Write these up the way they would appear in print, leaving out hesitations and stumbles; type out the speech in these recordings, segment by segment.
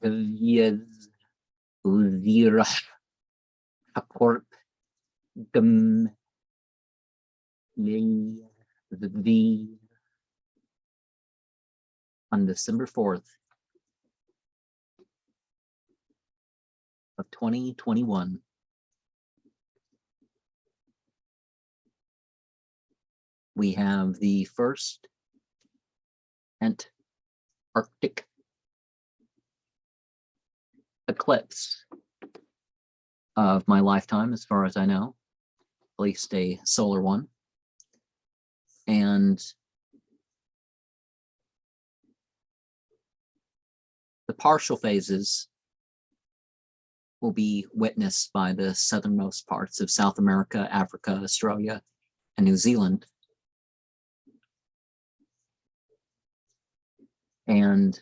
Viz Uzirah Hakorp Gum the on December 4th of 2021. We have the first Antarctic eclipse of my lifetime, as far as I know, at least a solar one. And the partial phases will be witnessed by the southernmost parts of South America, Africa, Australia, and New Zealand. And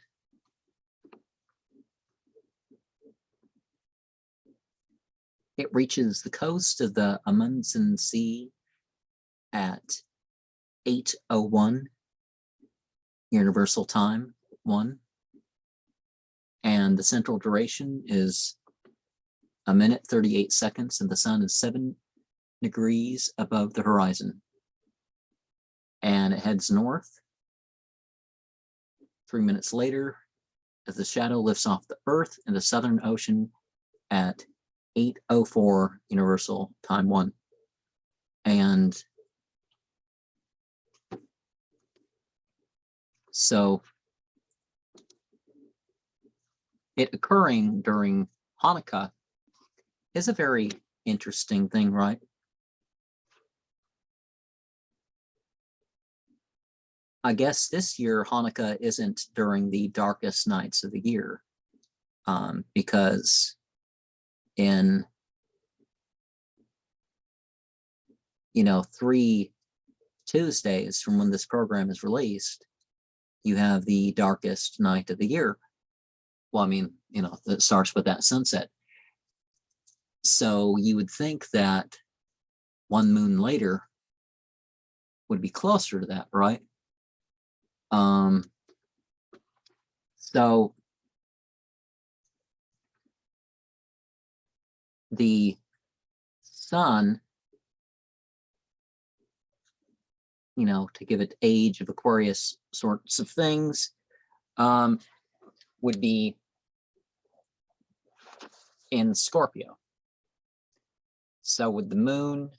it reaches the coast of the Amundsen Sea at 8:01 Universal Time 1. And the central duration is 1 minute 38 seconds, and the sun is 7 degrees above the horizon. And it heads north 3 minutes later as the shadow lifts off the Earth in the Southern Ocean at 8:04 Universal Time 1. And so it occurring during Hanukah is a very interesting thing, right? I guess this year Hanukah isn't during the darkest nights of the year, because in 3 Tuesdays from when this program is released, you have the darkest night of the year. Well, I mean, it starts with that sunset. So you would think that one moon later would be closer to that, right? So the sun, to give it age of Aquarius sorts of things, would be in Scorpio. So with the moon,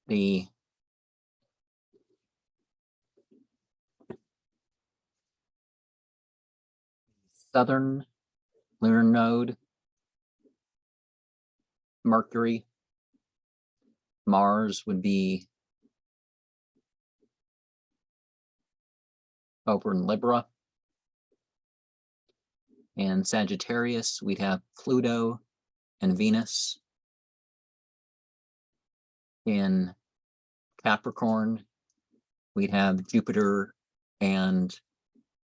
the southern lunar node, Mercury, Mars would be over in Libra. And Sagittarius, we'd have Pluto and Venus. In Capricorn, we'd have Jupiter and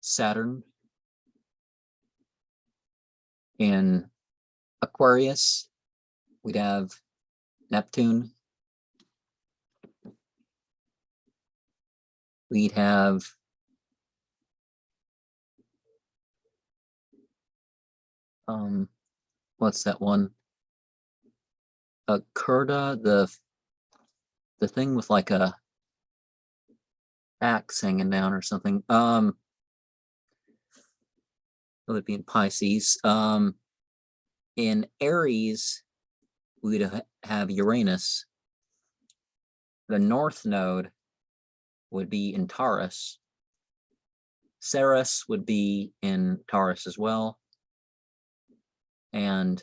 Saturn. In Aquarius, we'd have Neptune. We'd have what's that one? Kurda, the thing with like a axe hanging down or something. It would be in Pisces. In Aries, we'd have Uranus. The north node would be in Taurus. Ceres would be in Taurus as well. And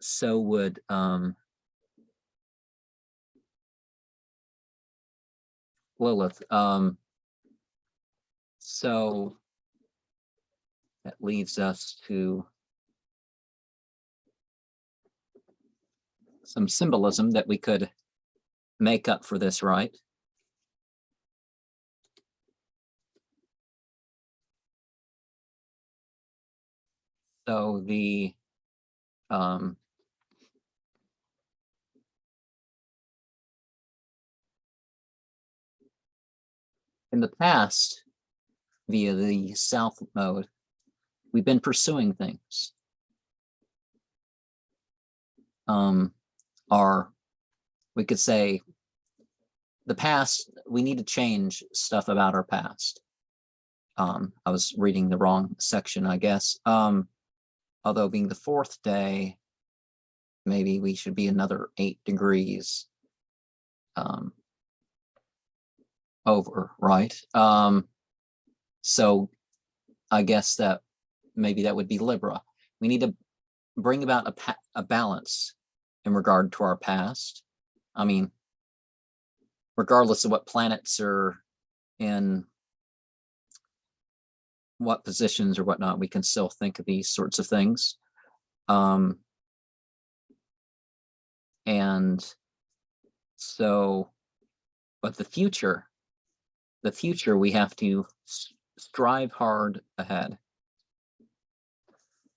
so would Lilith. So that leads us to some symbolism that we could make up for this, right? So the In the past, via the south mode, we've been pursuing things. We could say the past, we need to change stuff about our past. I was reading the wrong section, I guess. Although being the fourth day, maybe we should be another 8 degrees over, right? So I guess that maybe that would be Libra. We need to bring about a balance in regard to our past. I mean, regardless of what planets are in what positions or whatnot, we can still think of these sorts of things. And so, but the future, we have to strive hard ahead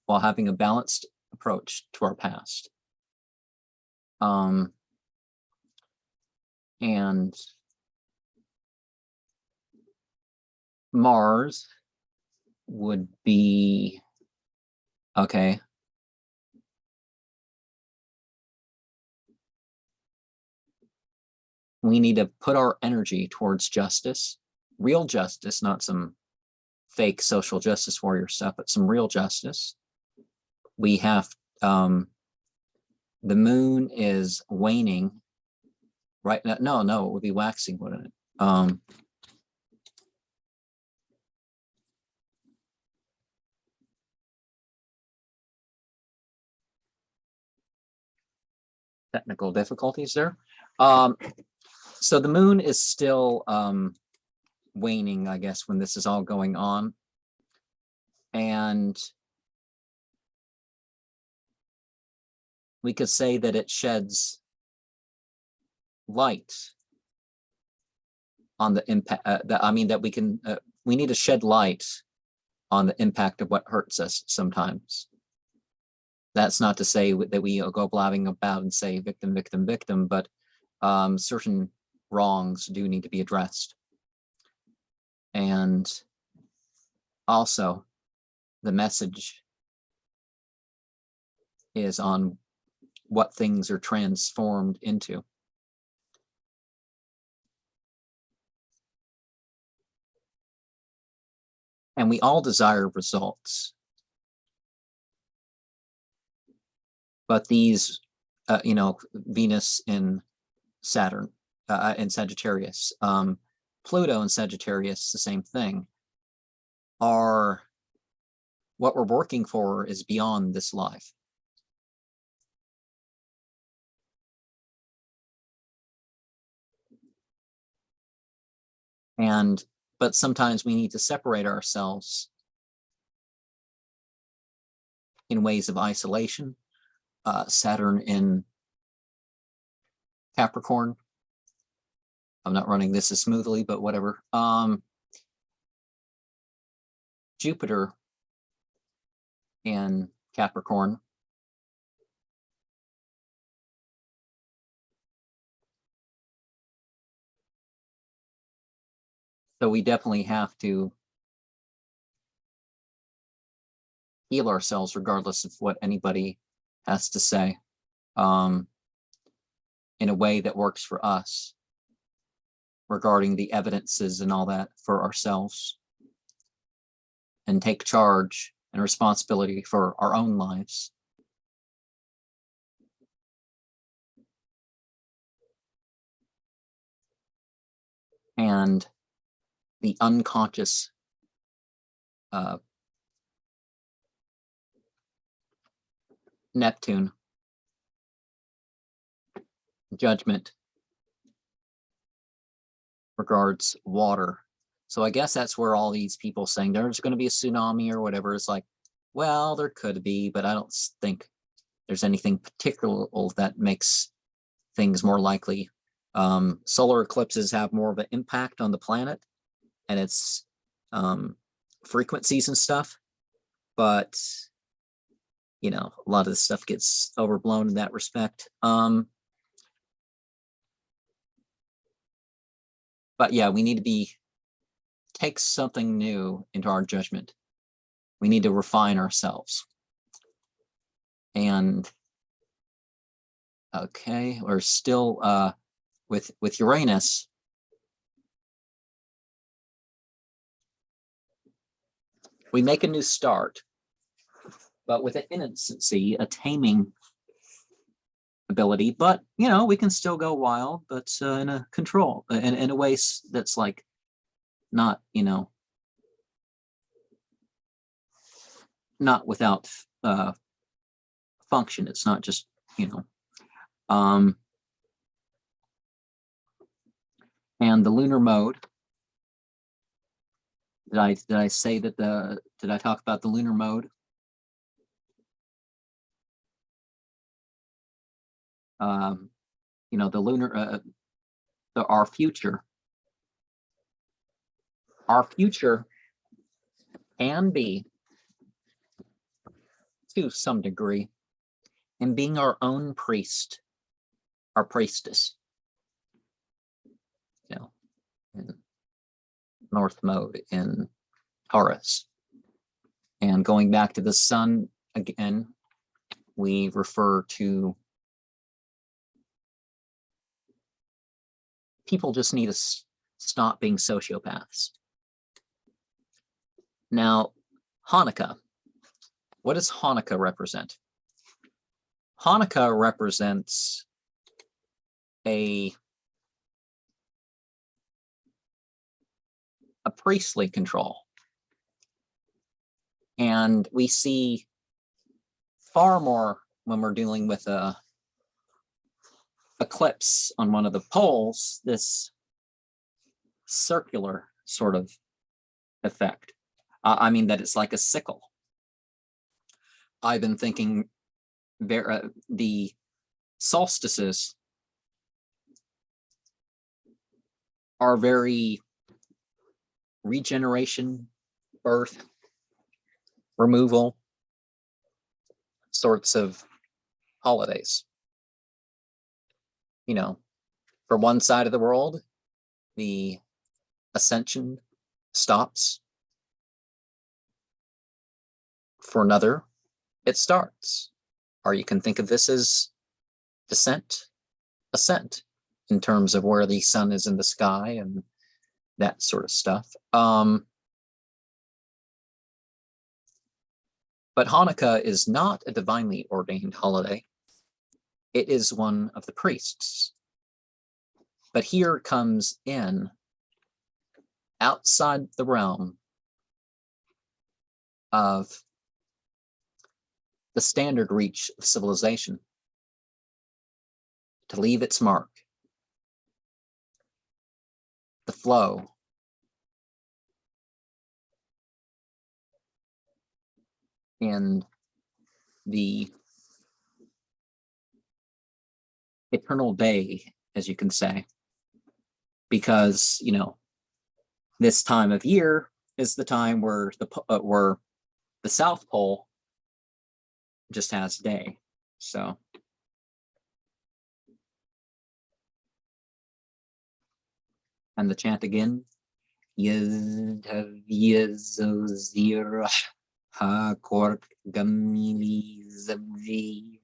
while having a balanced approach to our past. And Mars would be, okay. We need to put our energy towards justice, real justice, not some fake social justice warrior stuff, but some real justice. We have, the moon is waning, right? No, it would be waxing, wouldn't it? Technical difficulties there. So the moon is still waning, I guess, when this is all going on. And we could say that it sheds light on the impact, that we can, we need to shed light on the impact of what hurts us sometimes. That's not to say that we go blabbing about and say victim, victim, victim, but certain wrongs do need to be addressed. And also, the message is on what things are transformed into. And we all desire results. But these, Venus in Saturn, in Sagittarius, Pluto in Sagittarius, the same thing, are what we're working for is beyond this life. But sometimes we need to separate ourselves in ways of isolation. Saturn in Capricorn. I'm not running this as smoothly, but whatever. Jupiter in Capricorn. So we definitely have to heal ourselves regardless of what anybody has to say, in a way that works for us regarding the evidences and all that for ourselves, and take charge and responsibility for our own lives. And the unconscious Neptune judgment regards water. So I guess that's where all these people saying there's going to be a tsunami or whatever is like, well, there could be, but I don't think there's anything particular that makes things more likely. Solar eclipses have more of an impact on the planet and its frequencies and stuff, but a lot of this stuff gets overblown in that respect. But yeah, we need to be takes something new into our judgment. We need to refine ourselves. And okay, we're still with Uranus. We make a new start, but with an innocency, a taming ability. But you know, we can still go wild, but in a control, in a way that's like not, you know, not without function. It's not just, you know. And the lunar mode. Did I say that did I talk about the lunar mode? You know, the lunar, our future can be, to some degree, in being our own priest, our priestess. You know, in North mode in Taurus. And going back to the sun again, we refer to people just need to stop being sociopaths. Now, Hanukah. What does Hanukah represent? Hanukah represents a priestly control. And we see far more when we're dealing with a eclipse on one of the poles, this circular sort of effect. I mean that it's like a sickle. I've been thinking the solstices are very regeneration, birth, removal sorts of holidays. You know, for one side of the world, the ascension stops. For another, it starts. Or you can think of this as descent, ascent, in terms of where the sun is in the sky and that sort of stuff. But Hanukah is not a divinely ordained holiday. It is one of the priests. But here comes in, outside the realm of the standard reach of civilization, to leave its mark. The flow. And the eternal day, as you can say, because, you know, this time of year is the time where the South Pole just has day. So and the chant again. Ha kork gamili zabvi